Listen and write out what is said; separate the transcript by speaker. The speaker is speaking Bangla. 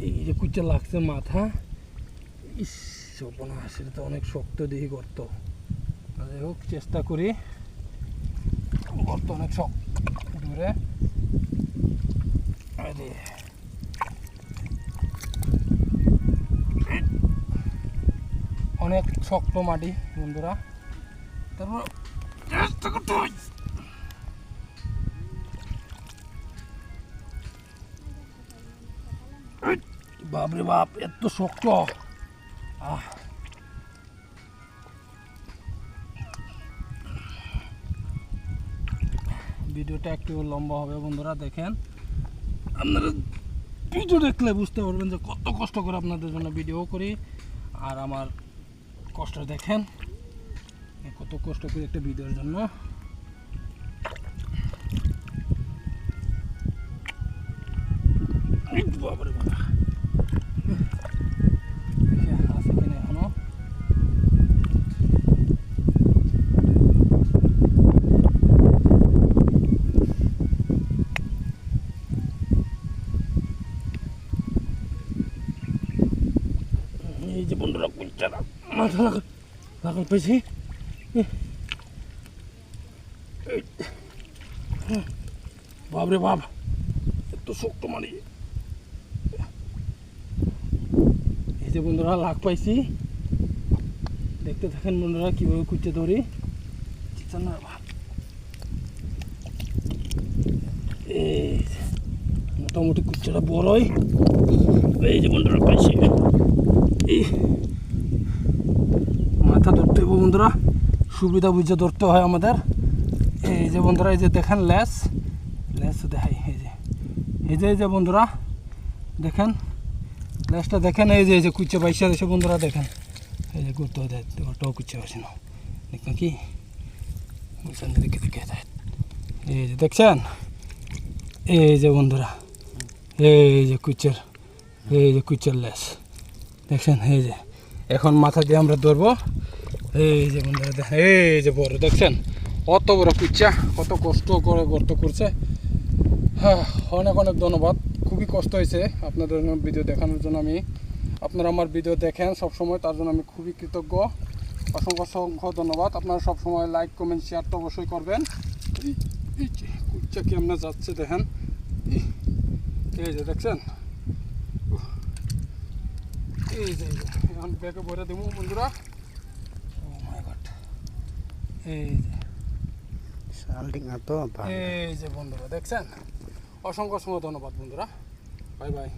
Speaker 1: এই যে কুচা লাগছে মাথা, ইস সর্বনাশ, এটা তো অনেক শক্ত দেখি গর্ত। যাই হোক চেষ্টা করি, গর্ত অনেক শক্ত দূরে। অনেক শক্ত মাটি বন্ধুরা, তারপর চেষ্টা করতে হয়। বাপরে বাপ, এত শক্ত। ভিডিওটা একটু লম্বা হবে বন্ধুরা, দেখেন। আপনারা ভিডিও দেখলে বুঝতে পারবেন যে কত কষ্ট করে আপনাদের জন্য ভিডিও করি। আর আমার কষ্ট দেখেন, কত কষ্ট করি একটা ভিডিওর জন্য। বাবারে বাবা, আছে কিনা এখনো। এই যে বন্ধুরা কুইচারা মাথা লাগাল পেয়েছি। বাবরে বাপ, এত শক্ত মারি। এই যে বন্ধুরা লাগ পাইছি, দেখতে থাকেন বন্ধুরা কিভাবে কুচে ধরি। এই মোটামুটি কুচাটা বড়ই। এই যে বন্ধুরা পাইছি, এই মাথা ধরতে হবে বন্ধুরা, সুবিধা বুঝে ধরতে হয় আমাদের। এই যে বন্ধুরা, এই যে দেখেন লেস দেখাই, এই যে বন্ধুরা দেখেন লেসটা দেখেন। এই যে কুচে পাইছে এসে বন্ধুরা দেখেন, এই যে ঘুরতে দেয় ওটাও কুচে পাইছে না, দেখেন কি বুঝছেন, দেখে দেয়। এই যে দেখছেন, এই যে বন্ধুরা, এই যে কুচের লেস দেখছেন। এই যে এখন মাথা দিয়ে আমরা ধরবো। এই যে বন্ধুরা দেখেন, এই যে বড় দেখছেন, অত বড় কুচা, কত কষ্ট করে গর্ত করছে। হ্যাঁ, অনেক অনেক ধন্যবাদ। খুবই কষ্ট হয়েছে আপনাদের ভিডিও দেখানোর জন্য। আপনারা আমার ভিডিও দেখেন সবসময়, তার জন্য আমি খুবই কৃতজ্ঞ। অসংখ্য অসংখ্য ধন্যবাদ। আপনারা সবসময় লাইক কমেন্ট শেয়ার তো অবশ্যই করবেন। এই যে কুচা কি আপনার যাচ্ছে দেখেন, এই যে দেখছেন। এই যে এখন ব্যাগে ভরে দেবো বন্ধুরা। এই যে বন্ধুরা দেখছেন, অসংখ্য ধন্যবাদ বন্ধুরা। Bye bye.